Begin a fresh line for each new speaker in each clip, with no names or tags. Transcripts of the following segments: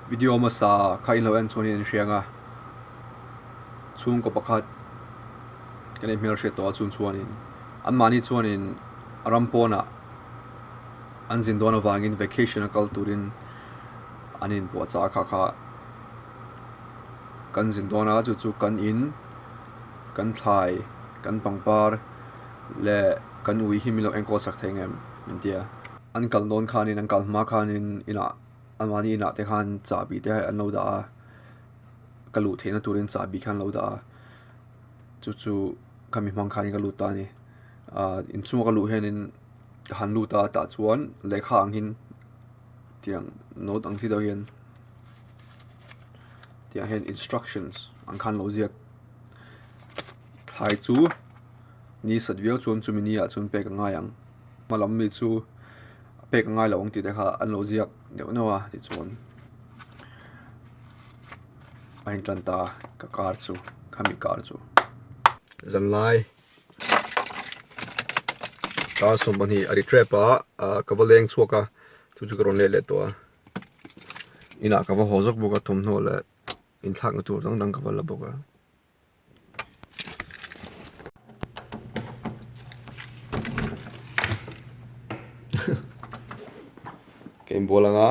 video mà sa khai lo en chuan in hrianga chung ko pakhat kan em hmel hre to chuan in an mani chuan in rampona an zin don awangin vacation a kal turin anin po cha kha kan zin dona chu kan in kan thlai kan pangpar le kan ui hi milo engko sak thengem india an kal non khanin an kal ma khanin ina amani ina te khan chabi te an lo da kalu theina turin chabi khan lo da chu kami mang khanin kalu ta ni in chu kalu henin han lu ta ta chuan lekha angin tiang note ang thi do hian tiang hen instructions ang khan lo ziak thai chu ni sadvial chuan chumini a chun pek nga yang malam mi chu pek ngai lo ong ti te kha an lo ziak deu nawa ti chuan ain tanta ka kar chu khami kar chu zan lai ka som bani ari trepa ka valeng chuaka chu chu ron le to ina ka va hozok boka thom no le in thak na tur dang dang ka vala boka game bolanga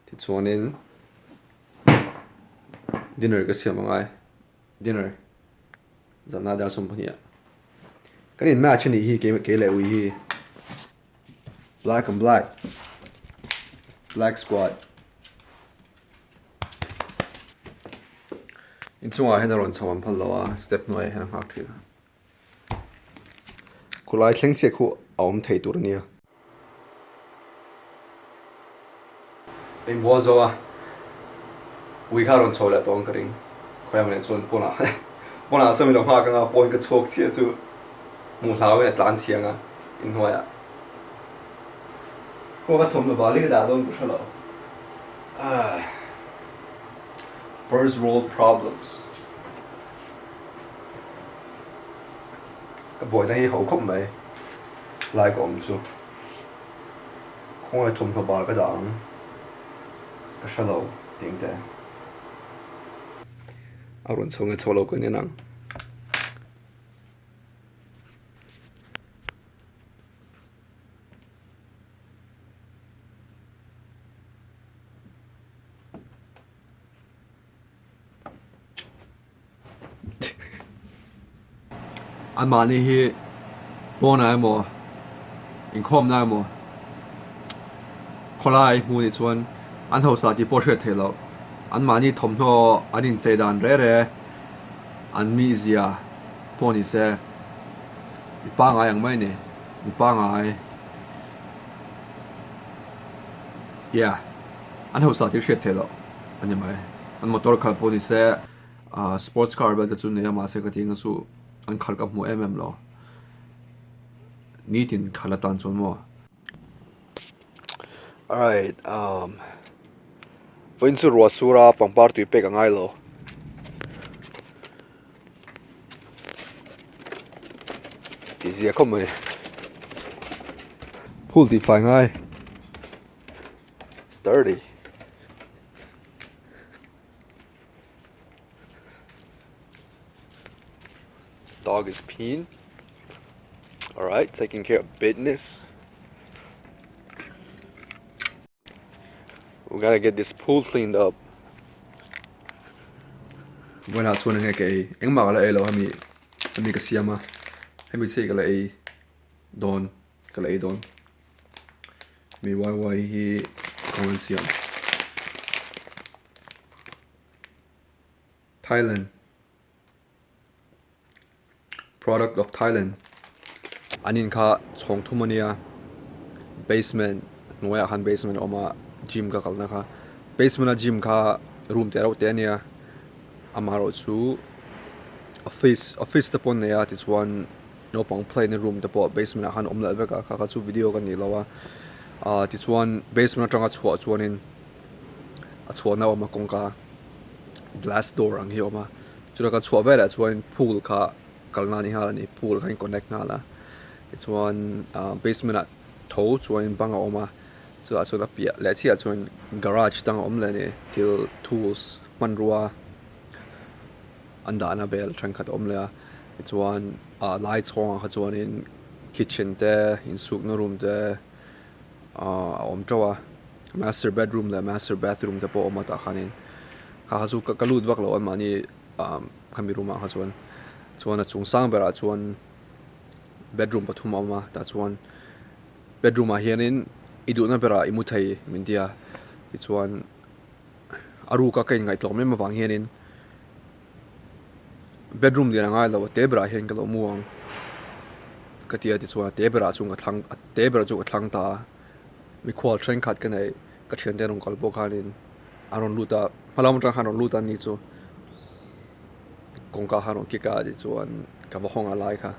ti chuanin dinner ka siamangai dinner zanna dar som bani kan in match ni hi game ke le wi hi black and black squad in chunga henaron chawam phalawa step noi hen hak thil kulai thleng che khu awm thei tur nia in bozoa wi kharon chola tong karing khoyam ne chon pona sami lo ha ka point ka chok chia chu mu hlawe tlan chianga in hoya ko ka thom lo bali da don kushalo first world problems ka boy na hi ho khom mai lai ko om chu khong ai thom lo bal ka dang ka shalo ting te aron chonga cholo ko ni nang an mani hi bona mo in khom na mo kholai mu ni chuan an ho sa ti portrait thelo an mani thom no anin chedan re an mi zia poni se pa nga yang mai ne pa nga ai yeah an ho sa ti thret thelo an mai an motor kha poni se sports car ba da chu ne ma se ka tinga su an khal ka mu lo nitin khalatan chon mo all right When su ruwa sura pangpar tu pek angai lo ti zia khom mai pull ti fai ngai sturdy dog is peeing all right taking care of business. We gotta get this pool cleaned up. When I was wondering, okay, I'm not gonna allow him to see him. Him to say, "Gala don, gala don." Me why he come and see him. Thailand, product of Thailand. Anin ka chong thu mania basement, noya han basement oma. Gym ka kalna kha basement a gym kha room te ro te ania amaro chu office te pon ne ya this one no pong play in room te po basement a han omla beka kha chu video kan ni lawa this one basement atanga chhuwa chuanin a chhuwa na oma kongka glass door ang hi oma chura ka chhuwa vela chuan pool kha kalna ni ha ni pool kha connect na la it's one basement at tho chuan banga oma so a chuan a piah leh chiah chuan garage tang awm le ni til tools hmanrua an dahna vel thenkhat awm le a chuan lai chhawng kha chuan in kitchen te in sukna room te a awm tawa master bedroom le master bathroom te pawh awm ata khanin ha chu ka lut vak lo an mani khami room a kha chuan a chung sang bera chuan bedroom pathum awma ta chuan bedroom a hianin iduna bera imu thei mintia ti chuan aru ka kain ngai tlawm em awang hianin bedroom lian ngai lo te bera hian ka lo muang katia ti chuan te bera chung a thlang ta mi khwal thren khat ka nei ka thian te rong kal bo khanin aron luta malam tang haron luta ni chu kongka haron kika di chuan ka wa hong a lai kha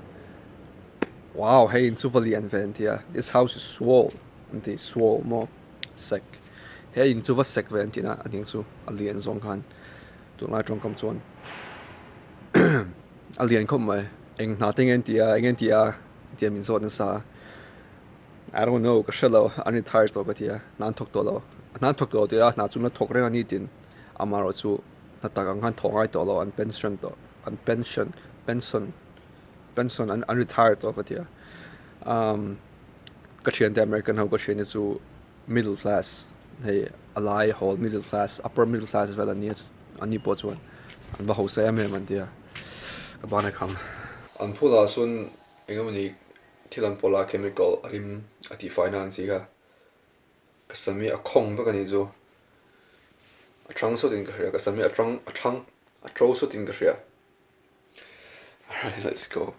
wow hey in Suvalian ventia this house is swole and the swole more sec hey in Suva sec ventina I think so alien zong khan tu lai trong kam chuan alien khom mai eng na ting en tia min zot na sa I don't know ka shelo ani tired to gatia nan thok to lo tia na chu na thok re ani tin amaro chu na tagang han thongai to lo an pension an unretired to gatia ka thian the American how ka thian chu middle class hey alai whole middle class upper middle class vel ani po chuan an ba ho se am man tia ka ba na kham an phula sun engamani thilan pola chemical rim ati finance ga kasami a khong ba kani zo atrang so din ka hria kasami atrang atro so din ka hria alright let's go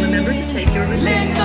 Remember to take your receipt.